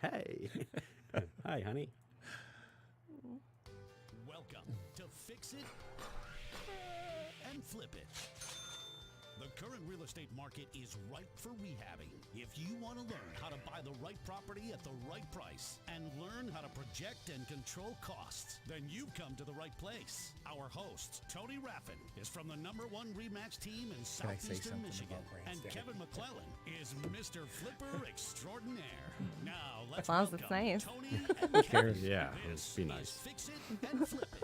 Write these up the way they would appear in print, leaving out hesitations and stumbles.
Hey. Hi, honey. Welcome to Fix It and Flip It. The current real estate market is ripe for rehabbing. If you want to learn how to buy the right property at the right price and learn how to project and control costs, then you've come to the right place. Our host, Tony Raffin, is from the #1 RE/MAX team in Southeastern Michigan. And Kevin McClellan is Mr. Flipper Extraordinaire. Now, let's As long as welcome it's nice. Tony and Kevin. Yeah, This it'd be is nice. Fix It and Flip It.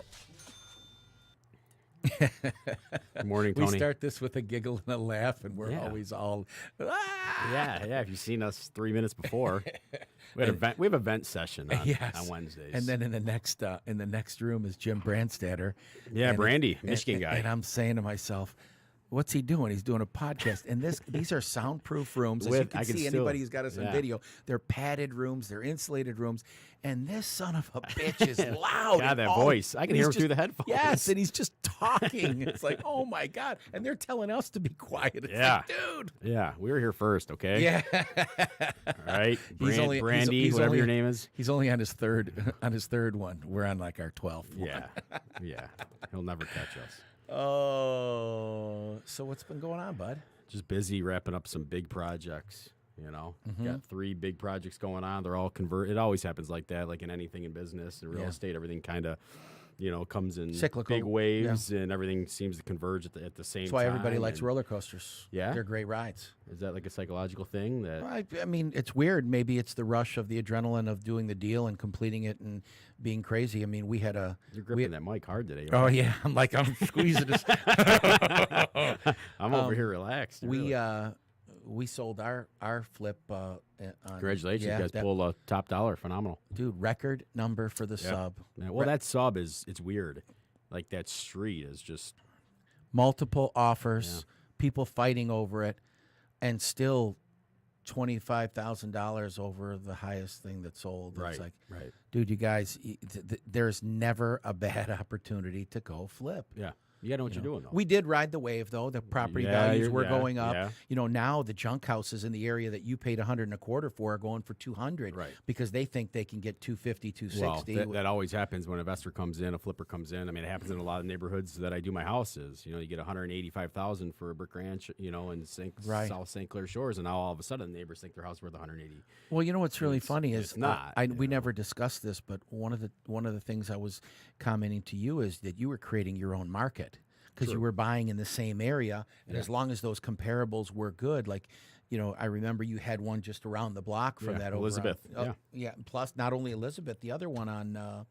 Good morning, Tony. We start this with a giggle and a laugh, and we're Yeah. always all, Yeah. If you've seen us 3 minutes before, we have event session on Wednesdays. And then in the next room is Jim Brandstatter. Yeah, And Brandy, Michigan guy. And I'm saying to myself, what's he doing? He's doing a podcast. And these are soundproof rooms. As you can see, anybody who's got us on video, they're padded rooms, they're insulated rooms. And this son of a bitch is loud. God, that voice. I can hear him through the headphones. Yes, and he's just talking. It's like, oh my God. And they're telling us to be quiet. It's like, dude. Yeah, we were here first, okay? Yeah. All right. Brandy, he's whatever only- your name is. He's only on his third one. We're on like our 12th one. Yeah. He'll never catch us. Oh, so what's been going on, bud? Just busy wrapping up some big projects, you know. Got 3 big projects going on. They're all It always happens like that, like in anything in business and real estate. Everything kind of, comes in Cyclical. big waves, and everything seems to converge at the same time. That's why everybody likes roller coasters. Yeah? They're great rides. Is that like a psychological thing? That I mean, it's weird. Maybe it's the rush of the adrenaline of doing the deal and completing it and being crazy. I mean, we had a... You're gripping that mic hard today. Oh, Right? yeah. I'm squeezing this. I'm over here relaxed. We really. we sold our flip. On, Congratulations, yeah, you guys pulled a top dollar. Phenomenal. Dude, record number for the sub. Yeah, well, that sub it's weird. Like that street is just Multiple offers, people fighting over it, and still $25,000 over the highest thing that sold. right. It's like, right. dude, you guys, there's never a bad opportunity to go flip. Yeah. You gotta know what you're doing though. We did ride the wave, though. The property Yeah, values you're- were yeah, going up. yeah. You know, now the junk houses in the area that you paid $125 for are going for $200, Right. because they think they can get $250, $260. Well, that always happens when an investor comes in, a flipper comes in. I mean, it happens in a lot of neighborhoods that I do my houses. You know, you get $185,000 for a brick ranch, in South St. Clair Shores, and now all of a sudden the neighbors think their house is worth $180. Well, you know what's really funny is it's not, we never discussed this, but one of the things I was commenting to you is that you were creating your own market. Because you were buying in the same area, and as long as those comparables were good, like, I remember you had one just around the block from that over Elizabeth. yeah. Plus, not only Elizabeth, the other one on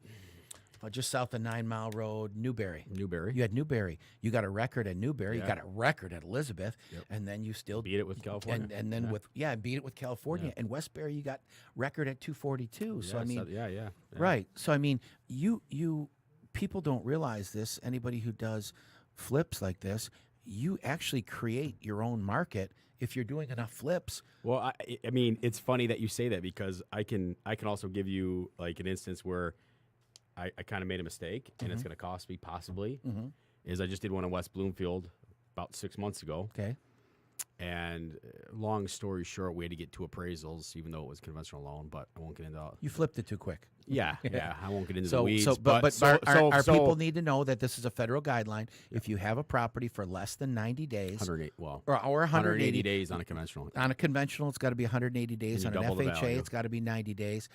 just south of 9 Mile Road, Newberry. You had Newberry. You got a record at Newberry. You got a record at Elizabeth, and then you still Beat it with California. And then beat it with California. And Westbury, you got record at 242. So I mean, right. So I mean, you people don't realize this. Anybody who does flips like this, you actually create your own market if you're doing enough flips. Well, I mean, it's funny that you say that, because I can also give you like an instance where I kind of made a mistake, and it's going to cost me possibly. Is I just did one in West Bloomfield about 6 months ago. Okay. And long story short, we had to get 2 appraisals, even though it was conventional loan. But I won't get into. You flipped it too quick. Yeah. I won't get into the weeds. Our people need to know that this is a federal guideline. If you have a property for less than 90 days, 108. Well, or 180 days on a conventional. On a conventional, it's got to be 180 days. On an double the FHA, value. it's got to be 90 days.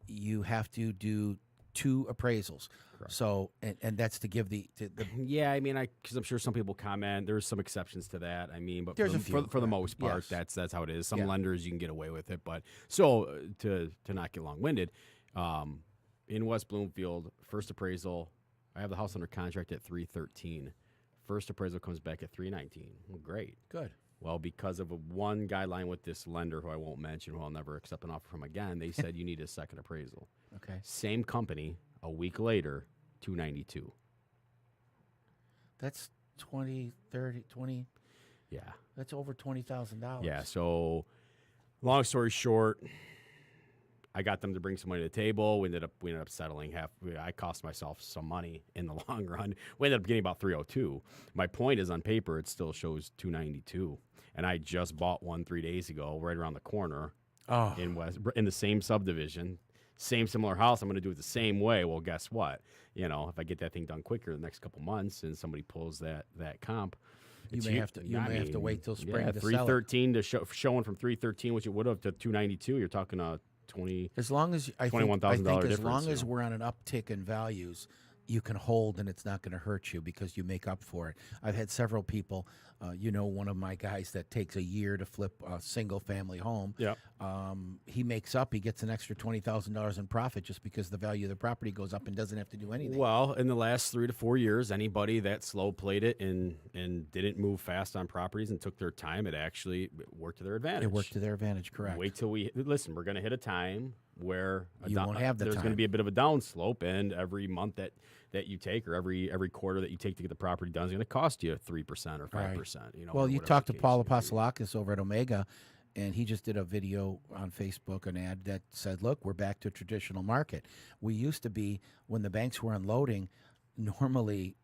You have to do 2 appraisals. Correct. So, and that's to give the Yeah, I mean, because I'm sure some people comment. There's some exceptions to that. I mean, but There's a few, for the most part, yes. that's how it is. Some lenders you can get away with it, but so to not get long-winded, in West Bloomfield, first appraisal, I have the house under contract at $313. First appraisal comes back at $319. Well, great. Good. Well, because of one guideline with this lender, who I won't mention, who I'll never accept an offer from again, they said you need a second appraisal. Okay. Same company, a week later, $292. That's 20, 30, 20. Yeah. That's over $20,000. Yeah. So, long story short, I got them to bring some money to the table. We ended up settling half. I cost myself some money in the long run. We ended up getting about $302. My point is, on paper, it still shows $292. And I just bought one 3 days ago, right around the corner. in the same subdivision, same similar house. I'm going to do it the same way. Well, guess what? If I get that thing done quicker the next couple months, and somebody pulls that comp, you may have to wait till spring to sell it. 313 to showing from 313, which it would have, to 292. You're talking a $21,000 as long as we're on an uptick in values, you can hold and it's not going to hurt you because you make up for it. I've had several people, one of my guys that takes a year to flip a single family home. Yeah. He makes up, he gets an extra $20,000 in profit just because the value of the property goes up and doesn't have to do anything. Well, in the last 3 to 4 years, anybody that slow played it and didn't move fast on properties and took their time, it actually worked to their advantage. It worked to their advantage, correct. Wait till we're going to hit a time where there's going to be a bit of a downslope, and every month that you take, or every quarter that you take to get the property done, is going to cost you 3% or 5%. Right. Well, you talked to Paul Apostolakis over at Omega, and he just did a video on Facebook, an ad that said, look, we're back to a traditional market. We used to be, when the banks were unloading, normally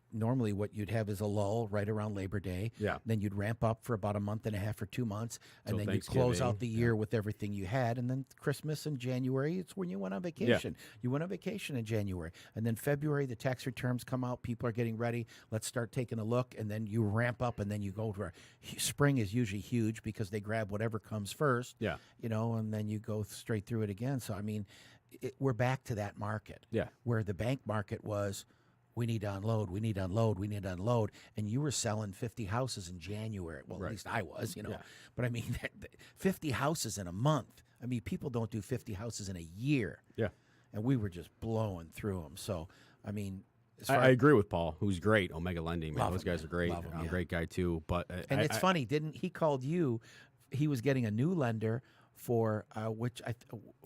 what you'd have is a lull right around Labor Day. Yeah. Then you'd ramp up for about a month and a half or 2 months, and then you'd close out the year with everything you had. And then Christmas and January, it's when you went on vacation. Yeah. You went on vacation in January. And then February, the tax returns come out. People are getting ready. Let's start taking a look. And then you ramp up, and then you go to spring is usually huge because they grab whatever comes first. Yeah. And then you go straight through it again. So, I mean, we're back to that market. Yeah. Where the bank market was, we need to unload, we need to unload, we need to unload. And you were selling 50 houses in January. Well, at least I was, Yeah. But I mean, 50 houses in a month. I mean, people don't do 50 houses in a year. Yeah. And we were just blowing through them. So, I mean, I agree with Paul, who's great. Omega Lending, man. Those guys are great. I'm a great guy, too. But it's funny, he called you, he was getting a new lender for which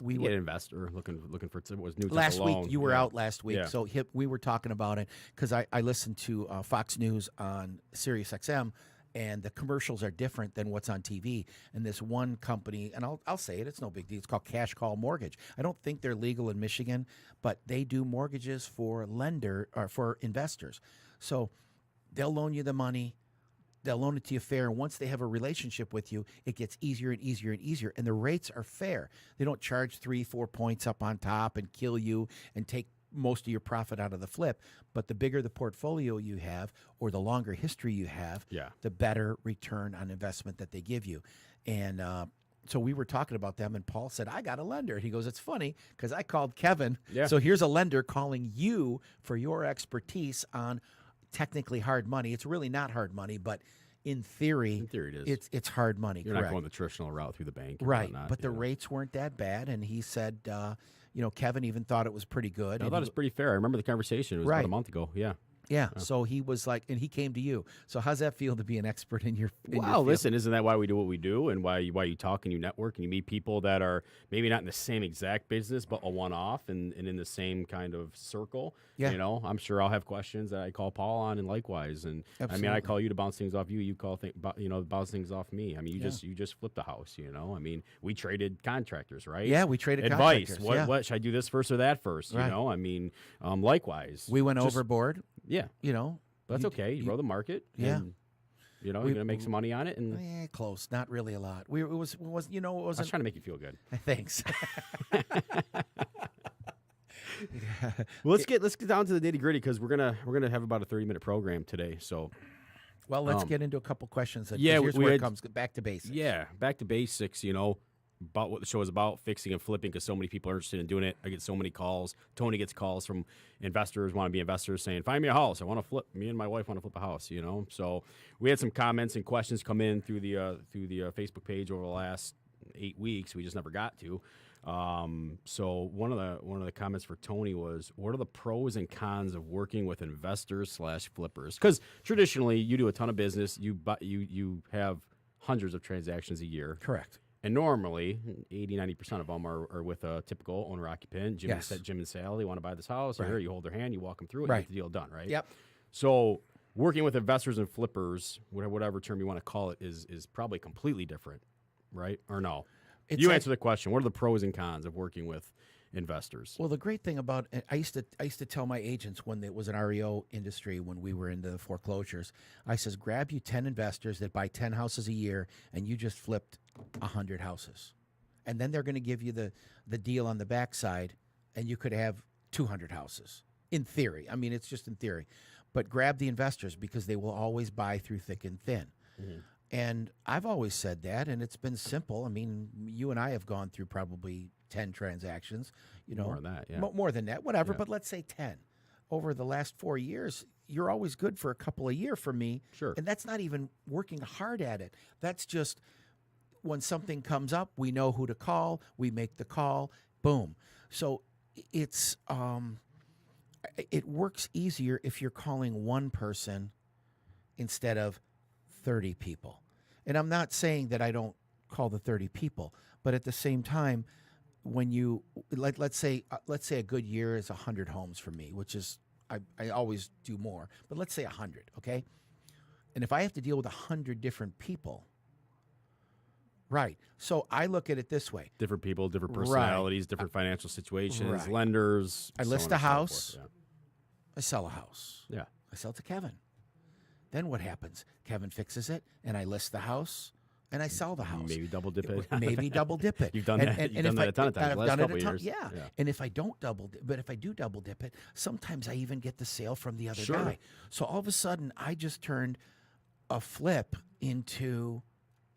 we were an investor looking for it was new last loan. week. You were out last week, yeah. So we were talking about it because I listened to Fox News on Sirius XM, and the commercials are different than what's on TV. And this one company, and I'll say it, it's no big deal. It's called Cash Call Mortgage. I don't think they're legal in Michigan, but they do mortgages for for investors. So they'll loan you the money. They'll loan it to you fair, and once they have a relationship with you, it gets easier and easier and easier, and the rates are fair. They don't charge 3-4 points up on top and kill you and take most of your profit out of the flip. But the bigger the portfolio you have, or the longer history you have, the better return on investment that they give you. And so we were talking about them, and Paul said, I got a lender. He goes, it's funny because I called Kevin. Yeah. So here's a lender calling you for your expertise on technically hard money. It's really not hard money, but in theory it is. It's hard money. You're correct. Not going the traditional route through the bank, right? Whatnot, but the rates weren't that bad, and he said, Kevin even thought it was pretty good. I thought it was pretty fair. I remember the conversation. It was about a month ago. Yeah. Yeah, so he was like, and he came to you. So how's that feel to be an expert in your Well, listen, isn't that why we do what we do, and why you talk and you network and you meet people that are maybe not in the same exact business, but a one-off and in the same kind of circle? Yeah. I'm sure I'll have questions that I call Paul on, and likewise. And absolutely. I mean, I call you to bounce things off you. You call bounce things off me. I mean, you just flipped the house. I mean, we traded contractors, right? Yeah, we traded advice. Contractors. What should I do this first or that first? Right. I mean, likewise. We went overboard. Yeah. But that's okay. You grow the market. Yeah. And, you're going to make some money on it. And close. Not really a lot. It was I was trying to make you feel good. Thanks. Well, let's get down to the nitty gritty because we're gonna have about a 30-minute program today. So, well, let's get into a couple questions. Here's where it comes back to basics. Yeah, back to basics. About what the show is about, fixing and flipping, because so many people are interested in doing it. I get so many calls. Tony gets calls from investors, want to be investors, saying, find me a house. I want to flip. Me and my wife want to flip a house, So we had some comments and questions come in through the Facebook page over the last 8 weeks. We just never got to. So one of the comments for Tony was, what are the pros and cons of working with investors / flippers? Because traditionally, you do a ton of business. You have hundreds of transactions a year. Correct. And normally, 80-90% of them are with a typical owner-occupant. Jim and Sal, they want to buy this house. Right. Here, you hold their hand, you walk them through it, you get the deal done, right? Yep. So working with investors and flippers, whatever term you want to call it, is probably completely different, right? Or no? You answer the question. What are the pros and cons of working with investors? Well, the great thing about I used to tell my agents when it was an REO industry, when we were into the foreclosures, I says, grab you 10 investors that buy 10 houses a year, and you just flipped 100 houses. and then they're going to give you the deal on the backside, and you could have 200 houses in theory. I mean, it's just in theory. But grab the investors because they will always buy through thick and thin. Mm-hmm. And I've always said that, and it's been simple. I mean, you and I have gone through probably 10 transactions. More than that, yeah. More than that, whatever, but let's say 10. Over the last 4 years, you're always good for a couple a year for me. Sure. And that's not even working hard at it. That's just when something comes up, we know who to call, we make the call, boom. So it's it works easier if you're calling one person instead of 30 people. And I'm not saying that I don't call the 30 people, but at the same time, when you let's say a good year is 100 homes for me, which is I always do more, but let's say 100, okay? And if I have to deal with 100 different people, right? So I look at it this way: different people, different personalities, different financial situations, lenders. I list a house. I sell a house. Yeah. I sell it to Kevin. Then what happens? Kevin fixes it, and I list the house, and I sell the house. Maybe double dip it. Maybe double dip it. You've done that. You've done that a ton of times. I've Last done it couple a ton. years. Yeah. And if I don't double dip, but if I do double dip it, sometimes I even get the sale from the other guy. So all of a sudden, I just turned a flip into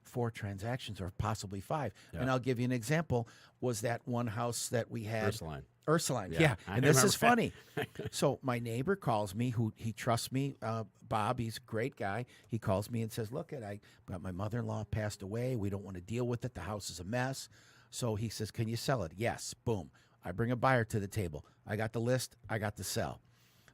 4 transactions or possibly 5. Yeah. And I'll give you an example. Was that one house that we had? Ursuline, yeah. And this is funny. So my neighbor calls me, who he trusts me, Bob, he's a great guy. He calls me and says, look, I got my mother-in-law passed away. We don't want to deal with it. The house is a mess. So he says, can you sell it? Yes. Boom. I bring a buyer to the table. I got the list. I got the sell.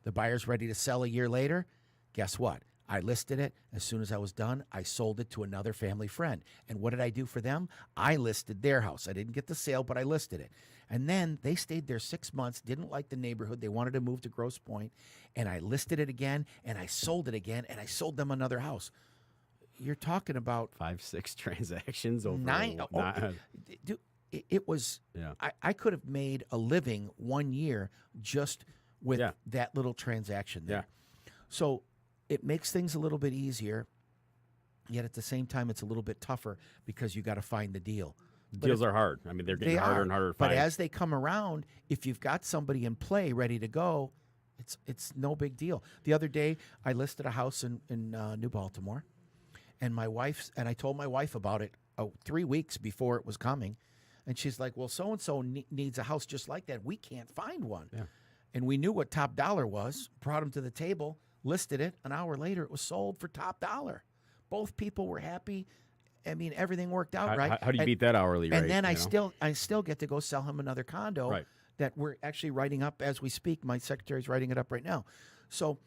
The buyer's ready to sell a year later. Guess what? I listed it. As soon as I was done, I sold it to another family friend. And what did I do for them? I listed their house. I didn't get the sale, but I listed it. And then they stayed there 6 months, didn't like the neighborhood. They wanted to move to Grosse Pointe. And I listed it again, and I sold it again, and I sold them another house. You're talking about 5-6 transactions over 9. Dude, it was, I could have made a living 1 year just with that little transaction there. Yeah. So it makes things a little bit easier, yet at the same time, it's a little bit tougher because you got to find the deal. Deals are hard. I mean, they're getting harder and harder to find. But as they come around, if you've got somebody in play ready to go, it's no big deal. The other day, I listed a house in New Baltimore, and I told my wife about it 3 weeks before it was coming, and she's like, well, so-and-so needs a house just like that. We can't find one. Yeah. And we knew what top dollar was, brought him to the table, listed it. An hour later, it was sold for top dollar. Both people were happy. I mean, everything worked out right. How do you beat that hourly rate? And then I still get to go sell him another condo that we're actually writing up as we speak. My secretary's writing it up right now. So,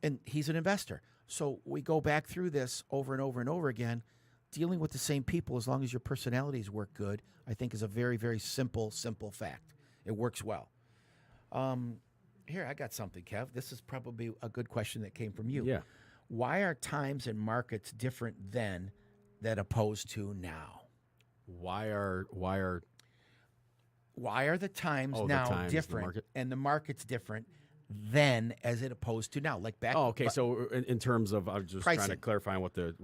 and he's an investor. So we go back through this over and over and over again. Dealing with the same people, as long as your personalities work good, I think is a very, very simple fact. It works well. Here, I got something, Kev. This is probably a good question that came from you. Yeah. Why are times and markets different then than opposed to now? Why are the times now different and the market's different then as it opposed to now? Like back. Oh, okay. So in terms of, I was just pricing. trying to clarify what the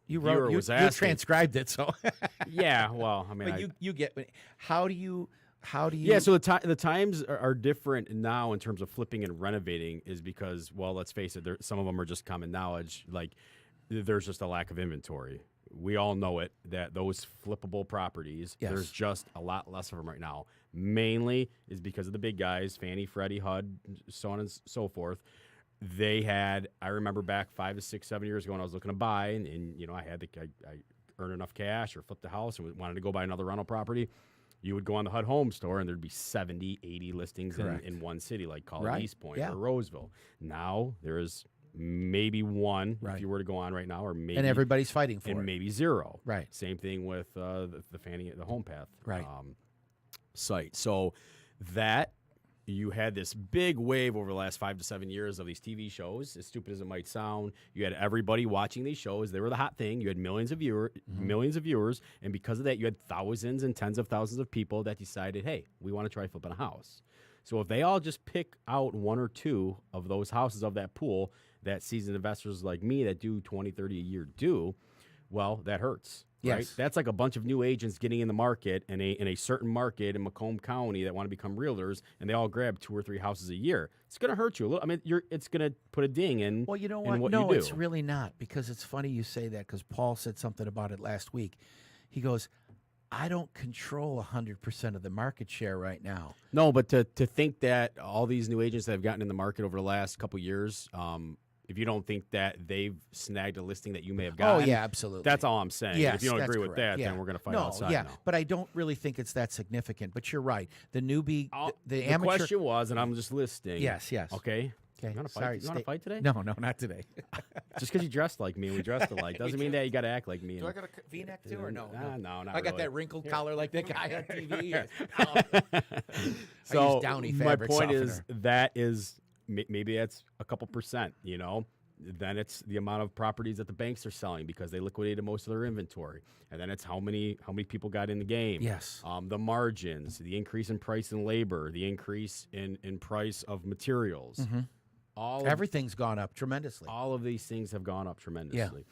you wrote. You transcribed it, so yeah. Well, I mean, but you get. How do you? Yeah, so the times are different now in terms of flipping and renovating is because, well, let's face it, some of them are just common knowledge. Like, there's just a lack of inventory. We all know it, that those flippable properties, there's just a lot less of them right now. Mainly is because of the big guys, Fannie, Freddie, HUD, so on and so forth. I remember back 5 to 6, 7 years ago when I was looking to buy, and you know, I earned enough cash or flipped the house and wanted to go buy another rental property. You would go on the HUD Home Store, and there'd be 70, 80 listings in one city, like call it East Point or Roseville. Now there is maybe one if you were to go on right now, or maybe, and everybody's fighting for it, and maybe 0. Right. Same thing with the Fannie, the Home Path site. So that you had this big wave over the last 5 to 7 years of these TV shows. As stupid as it might sound, you had everybody watching these shows. They were the hot thing. You had millions of viewers, and because of that, you had thousands and tens of thousands of people that decided, hey, we want to try flipping a house. So if they all just pick out 1 or 2 of those houses of that pool that seasoned investors like me that do 20, 30 a year do, well, that hurts. Right? Yes. That's like a bunch of new agents getting in the market in a certain market in Macomb County that want to become realtors, and they all grab 2 or 3 houses a year. It's going to hurt you a little. I mean, it's going to put a ding in. Well, you know in what? you No, do. it's really not, because it's funny you say that, because Paul said something about it last week. He goes, I don't control 100% of the market share right now. No, but to think that all these new agents that have gotten in the market over the last couple of years, if you don't think that they've snagged a listing that you may have gotten, Oh, yeah, absolutely. that's all I'm saying. Yes, if you don't that's agree with correct. that, Yeah. then we're going to fight no, outside yeah, now. but I don't really think it's that significant. But you're right. The newbie, the amateur. The question was, and I'm just listing. Yes. Okay. Okay. You want to fight? Sorry, You want to fight today? No, not today. Just because you dressed like me and we dressed alike doesn't mean that you got to act like me. Do I got a V-neck too, or no? No, not I got really. that wrinkled collar like that guy on TV. So use Downy my fabric point softener. is maybe that's a couple percent. Then it's the amount of properties that the banks are selling because they liquidated most of their inventory, and then it's how many people got in the game. Yes. The margins, the increase in price in labor, the increase in price of materials. Mm-hmm. Everything's gone up tremendously. All of these things have gone up tremendously.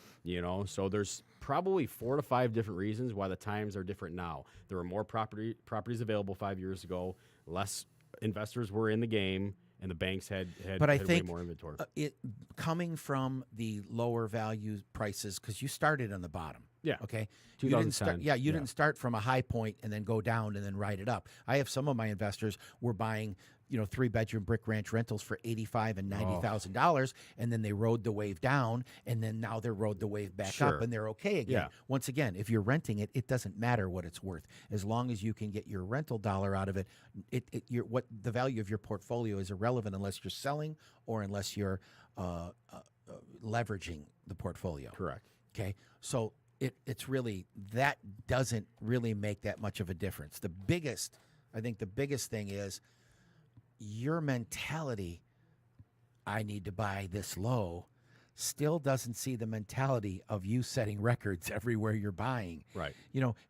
So there's probably 4 to 5 different reasons why the times are different now. There were more properties available 5 years ago. Less investors were in the game, and the banks had way more inventory. It coming from the lower value prices, because you started on the bottom. Yeah. Okay. 2010. You didn't start from a high point and then go down and then ride it up. I have some of my investors were buying 3-bedroom brick ranch rentals for $85,000 and $90,000, and then they rode the wave down, and then now they rode the wave back up, and they're okay again. Yeah. Once again, if you're renting it, it doesn't matter what it's worth, as long as you can get your rental dollar out of it. What the value of your portfolio is irrelevant unless you're selling or unless you're leveraging the portfolio. Correct. Okay, so it's really, that doesn't really make that much of a difference. I think the biggest thing is your mentality, I need to buy this low, still doesn't see the mentality of you setting records everywhere you're buying. Right.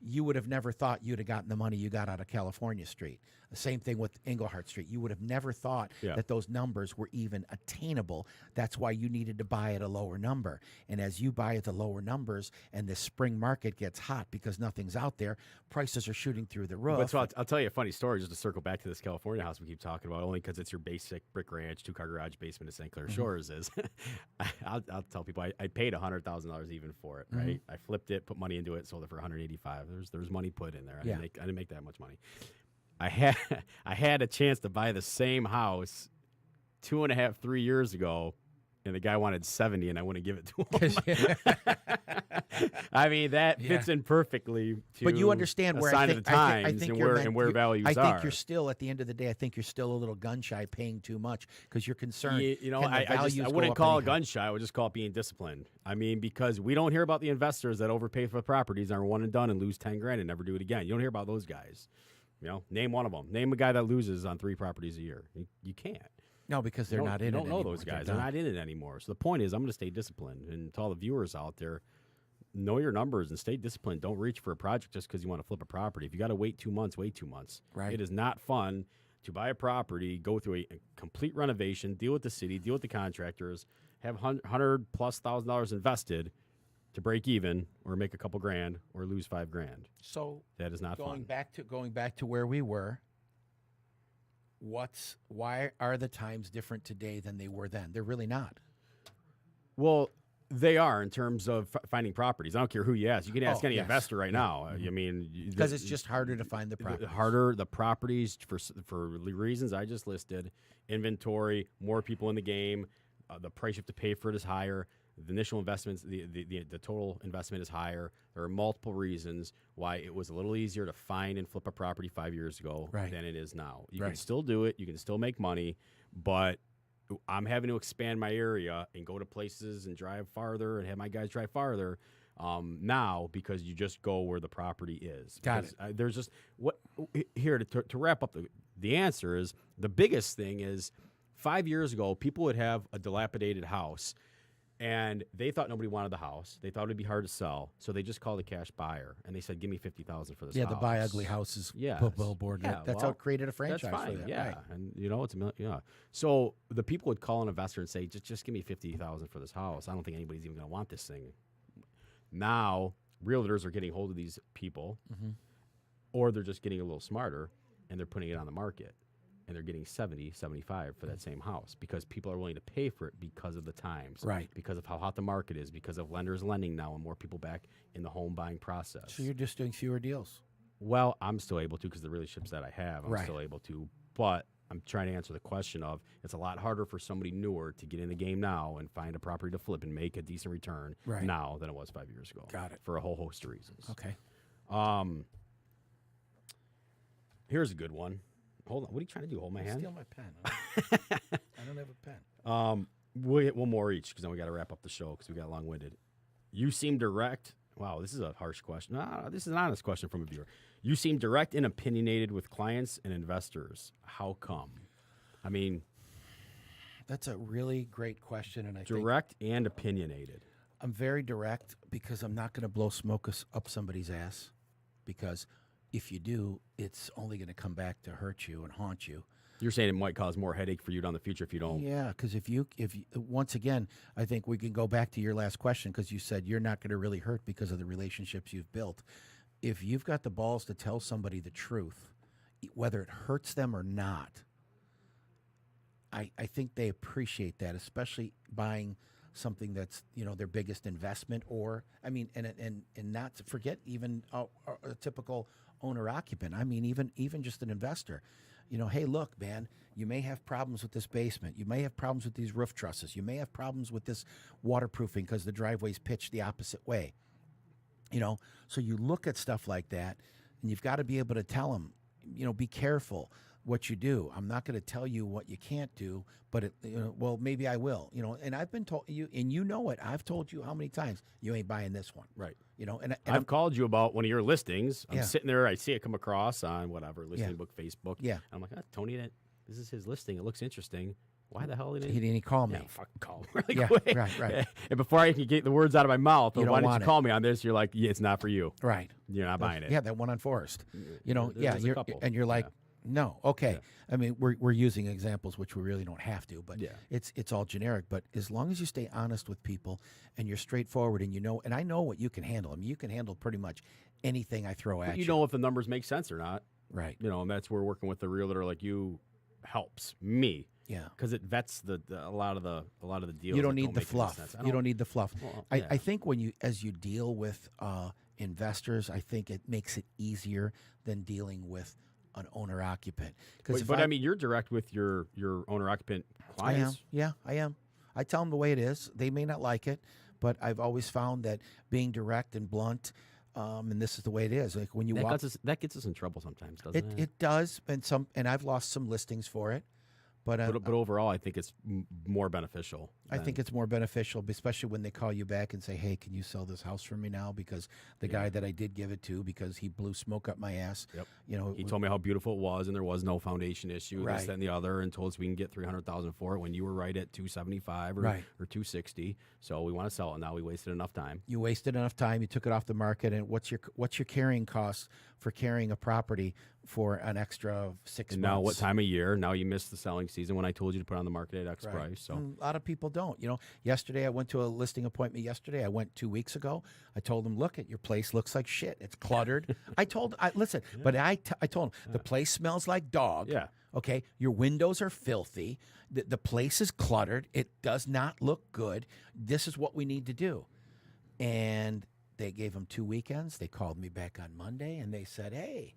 You would have never thought you'd have gotten the money you got out of California Street. The same thing with Englehart Street. You would have never thought that those numbers were even attainable. That's why you needed to buy at a lower number. And as you buy at the lower numbers and the spring market gets hot because nothing's out there, prices are shooting through the roof. But so I'll tell you a funny story just to circle back to this California house we keep talking about, only because it's your basic brick ranch, 2-car garage, basement of St. Clair Shores is. I'll tell people I paid $100,000 even for it, right? I flipped it, put money into it, sold it for $185,000. There was money put in there. I didn't make that much money. I had a chance to buy the same house 2.5, 3 years ago, and the guy wanted 70, and I wouldn't give it to him. I mean, that fits in perfectly to but you understand where sign I of think, the times I think and where values are. I think you're still, at the end of the day, I think you're still a little gun shy, paying too much because you're concerned. I wouldn't call it gun shy. I would just call it being disciplined. I mean, because we don't hear about the investors that overpay for properties, are one and done, and lose $10,000 and never do it again. You don't hear about those guys. Name one of them. Name a guy that loses on 3 properties a year. You can't. No, because they're not in it anymore. You don't know those guys. They're not in it anymore. So the point is, I'm going to stay disciplined. And to all the viewers out there, know your numbers and stay disciplined. Don't reach for a project just because you want to flip a property. If you got to wait 2 months, wait 2 months. Right. It is not fun to buy a property, go through a complete renovation, deal with the city, deal with the contractors, have $100,000+ invested to break even or make a couple grand or lose $5,000. So that is not going fun. Going back to where we were. Why are the times different today than they were then? They're really not. Well, they are in terms of finding properties. I don't care who you ask. You can ask any investor right now. I mean, because it's just harder to find the properties. The properties for reasons I just listed. Inventory, more people in the game. The price you have to pay for it is higher. The initial investments, the total investment is higher. There are multiple reasons why it was a little easier to find and flip a property 5 years ago than it is now. You can still do it. You can still make money, but I'm having to expand my area and go to places and drive farther and have my guys drive farther now because you just go where the property is. Got it. There's just here to wrap up. The answer is the biggest thing is 5 years ago people would have a dilapidated house. And they thought nobody wanted the house. They thought it would be hard to sell, so they just called a cash buyer and they said, "Give me $50,000 for this house." Yeah, the buy ugly houses. Billboard. Yeah, that's how it created a franchise. That's fine. For that. Yeah, Right. and it's a million. Yeah, so the people would call an investor and say, "Just give me $50,000 for this house." I don't think anybody's even going to want this thing. Now realtors are getting hold of these people, or they're just getting a little smarter and they're putting it on the market. And they're getting 70, 75 for that same house because people are willing to pay for it because of the times, Right. Because of how hot the market is, because of lenders lending now and more people back in the home buying process. So you're just doing fewer deals. Well, I'm still able to because the relationships that I have, I'm still able to. But I'm trying to answer the question of it's a lot harder for somebody newer to get in the game now and find a property to flip and make a decent return now than it was 5 years ago. Got it. For a whole host of reasons. Okay. Here's a good one. Hold on. What are you trying to do? Hold my hand? Steal my pen. I don't have a pen. We'll get one more each because then we got to wrap up the show because we got long-winded. You seem direct. Wow, this is a harsh question. No, this is an honest question from a viewer. You seem direct and opinionated with clients and investors. How come? I mean, that's a really great question, and I think direct and opinionated. I'm very direct because I'm not going to blow smoke up somebody's ass, because if you do, it's only going to come back to hurt you and haunt you. You're saying it might cause more headache for you down the future if you don't. Yeah, because if you once again, I think we can go back to your last question because you said you're not going to really hurt because of the relationships you've built. If you've got the balls to tell somebody the truth, whether it hurts them or not, I think they appreciate that, especially buying something that's their biggest investment, or I mean, and not to forget even a typical owner occupant. I mean, even just an investor. Hey, look, man, you may have problems with this basement. You may have problems with these roof trusses. You may have problems with this waterproofing because the driveway's pitched the opposite way. So you look at stuff like that, and you've got to be able to tell them, be careful what you do. I'm not going to tell you what you can't do, but well, maybe I will. And I've been told you, and it. I've told you how many times you ain't buying this one, right? And I've called you about one of your listings. I'm sitting there, I see it come across on whatever listing book, Facebook. Yeah, I'm like, Tony, this is his listing. It looks interesting. Why the hell he didn't call me? Yeah, fucking call him really quick. Right. And before I can get the words out of my mouth, why didn't you call me on this? You're like, yeah, it's not for you. Right. You're not buying it. Yeah, that one on Forest. There's a couple. And you're like, no, okay. Yeah. I mean, we're using examples which we really don't have to, but it's all generic. But as long as you stay honest with people and you're straightforward, and and I know what you can handle. I mean, you can handle pretty much anything I throw at you. You know if the numbers make sense or not. Right. And that's where working with a realtor like you helps me. Yeah, because it vets a lot of the deals. You don't need the fluff. You don't need the fluff. Well, I think as you deal with investors, I think it makes it easier than dealing with an owner occupant. But I mean, you're direct with your owner occupant clients. I am. I tell them the way it is. They may not like it, but I've always found that being direct and blunt. And this is the way it is. Like when you that gets us in trouble sometimes, doesn't it? It does, and I've lost some listings for it. But overall, I think it's more beneficial. I think it's more beneficial, especially when they call you back and say, hey, can you sell this house for me now? Because the guy that I did give it to, because he blew smoke up my ass. Yep. He told me how beautiful it was and there was no foundation issue, this, that, and the other, and told us we can get $300,000 for it when you were right at $275 or $260. So we want to sell it now. We wasted enough time. You wasted enough time. You took it off the market. And what's your carrying costs for carrying a property for an extra 6 months? Now, what time of year? Now you missed the selling season when I told you to put it on the market at X price. So a lot of people don't. Yesterday I went to a listing appointment. I went 2 weeks ago. I told them, look, your place looks like shit. It's cluttered. I told him the place smells like dog. Yeah. Okay. Your windows are filthy. The place is cluttered. It does not look good. This is what we need to do. And they gave them 2 weekends. They called me back on Monday and they said, hey,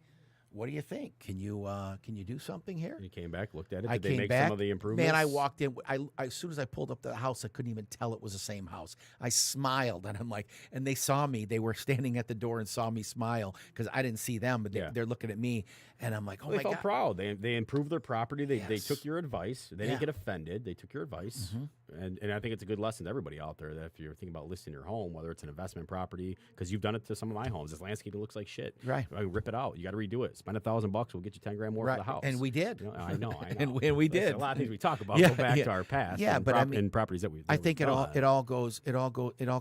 what do you think? Can you do something here? And you came back, looked at it. Did they make some of the improvements? Man, I walked in. As soon as I pulled up the house, I couldn't even tell it was the same house. I smiled, and I'm like, and they saw me. They were standing at the door and saw me smile because I didn't see them, but they're looking at me, and I'm like, oh my God. They felt proud. They improved their property. They took your advice. They didn't get offended. They took your advice. Mm-hmm. And I think it's a good lesson to everybody out there that if you're thinking about listing your home, whether it's an investment property, because you've done it to some of my homes. This landscaping looks like shit. Right. Rip it out. You got to redo it. Spend $1,000. We'll get you 10 grand more for the house. And we did. I know. and we did. A lot of things we talk about go back to our past. Yeah, but I mean, in properties that we. I think it all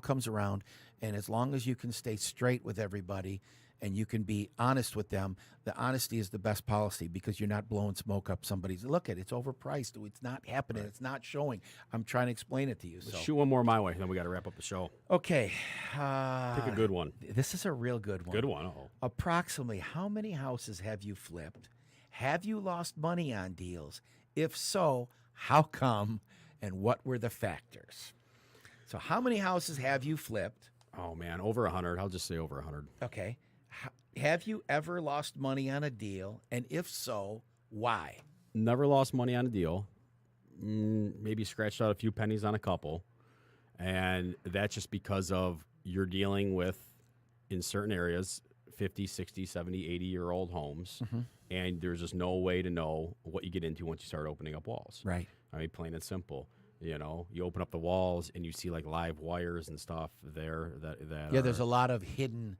comes around, and as long as you can stay straight with everybody and you can be honest with them, the honesty is the best policy because you're not blowing smoke up somebody's. Look, it's overpriced. It's not happening. It's not showing. I'm trying to explain it to you. So shoot one more my way, then we got to wrap up the show. Okay. Pick a good one. This is a real good one. Good one. Uh-oh. Approximately how many houses have you flipped? Have you lost money on deals? If so, how come? And what were the factors? So how many houses have you flipped? Oh, man, over 100. I'll just say over 100. Okay. Have you ever lost money on a deal? And if so, why? Never lost money on a deal. Maybe scratched out a few pennies on a couple. And that's just because of you're dealing with, in certain areas, 50, 60, 70, 80-year-old homes. Mm-hmm. And there's just no way to know what you get into once you start opening up walls. Right. I mean, plain and simple. You know, you open up the walls and you see like live wires and stuff there that there's a lot of hidden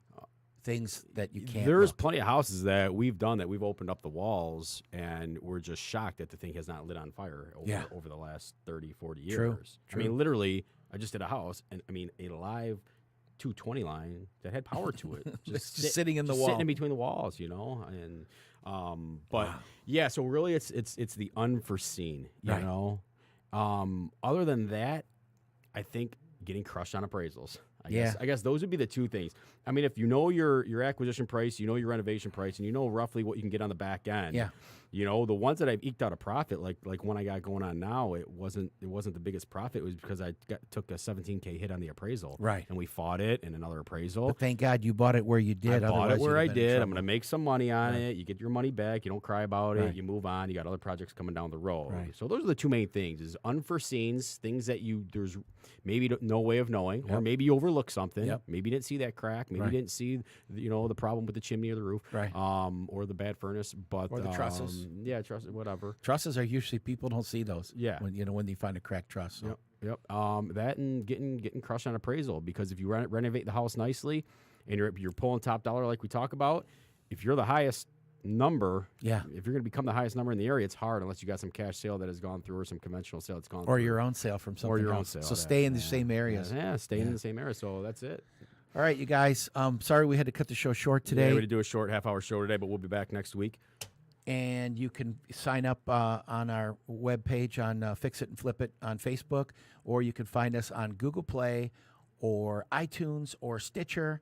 things that you can't. There's plenty of houses that we've done that we've opened up the walls and we're just shocked that the thing has not lit on fire over the last 30, 40 years. True. I mean, literally, I just did a house and a live 220 line that had power to it, just sitting in the wall, sitting in between the walls, and so really it's the unforeseen, you know. Other than that, I think getting crushed on appraisals. I guess those would be the two things. I mean, if you know your acquisition price, you know your renovation price, and you know roughly what you can get on the back end. Yeah. You know, the ones that I've eked out a profit, like one I got going on now, it wasn't the biggest profit. It was because I took a $17K hit on the appraisal. Right. And we fought it in another appraisal. But thank God you bought it where you did. I bought it where I did. I'm going to make some money on it. You get your money back. You don't cry about it. You move on. You got other projects coming down the road. Right. So those are the two main things: is unforeseens, things that there's maybe no way of knowing, or maybe you overlooked something. Yep. Maybe you didn't see that crack. Maybe you didn't see the problem with the chimney or the roof. Right. Or the bad furnace, or the trusses. Trusses. Whatever. Trusses are usually, people don't see those. Yeah. When you find a cracked truss. So. Yep. That and getting crushed on appraisal, because if you renovate the house nicely and you're pulling top dollar like we talk about, if you're the highest number, if you're going to become the highest number in the area, it's hard unless you got some cash sale that has gone through or some conventional sale that's gone through. Or your own sale from something else. So stay in the same areas. Yeah, stay in the same area. So that's it. All right, you guys. Sorry we had to cut the show short today. Yeah, we had to do a short half-hour show today, but we'll be back next week. And you can sign up on our webpage on Fix It and Flip It on Facebook, or you can find us on Google Play or iTunes or Stitcher,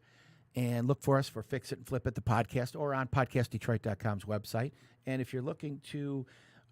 and look for us for Fix It and Flip It, the podcast, or on PodcastDetroit.com's website. And if you're looking to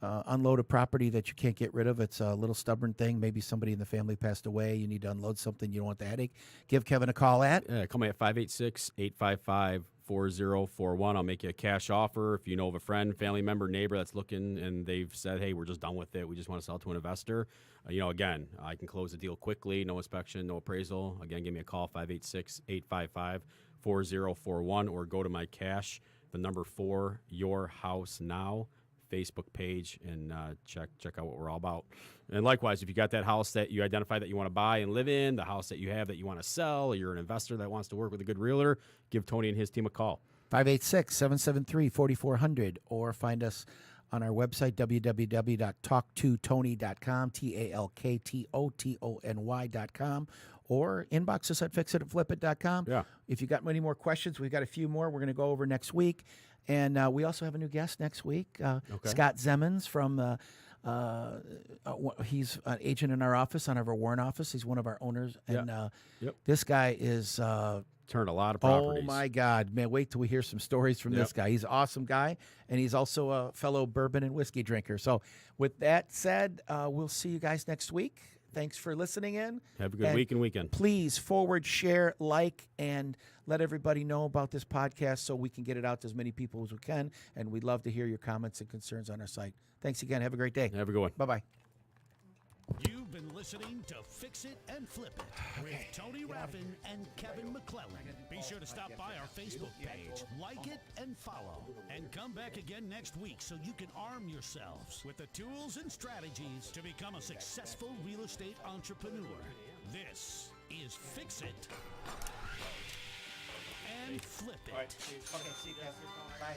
unload a property that you can't get rid of, it's a little stubborn thing. Maybe somebody in the family passed away. You need to unload something. You don't want the headache. Give Kevin a call at. Call me at 586-855-4041. I'll make you a cash offer. If you know of a friend, family member, neighbor that's looking and they've said, hey, we're just done with it, we just want to sell to an investor, again, I can close the deal quickly, no inspection, no appraisal. Again, give me a call, 586-855-4041, or go to my cash, the number 4, Your House Now Facebook page, and check out what we're all about. And likewise, if you got that house that you identify that you want to buy and live in, the house that you have that you want to sell, or you're an investor that wants to work with a good realtor, give Tony and his team a call. 586-773-4400, or find us on our website, www.talktotony.com, TalkTotony.com, or inbox us at fixitandflipit.com. Yeah. If you got any more questions, we've got a few more we're going to go over next week. And we also have a new guest next week, Scott Zemmons from he's an agent in our office, on our Warren office. He's one of our owners. And this guy is turned a lot of properties. Oh, my God, man. Wait till we hear some stories from this guy. He's an awesome guy, and he's also a fellow bourbon and whiskey drinker. So with that said, we'll see you guys next week. Thanks for listening in. Have a good week and weekend. Please forward, share, like, and let everybody know about this podcast so we can get it out to as many people as we can. And we'd love to hear your comments and concerns on our site. Thanks again. Have a great day. Have a good one. Bye-bye. You've been listening to Fix It and Flip It with Tony Raffin and Kevin McClellan. Be sure to stop by our Facebook page, like it, and follow. And come back again next week so you can arm yourselves with the tools and strategies to become a successful real estate entrepreneur. This is Fix It and Flip It. All right. Okay, see you guys. Bye.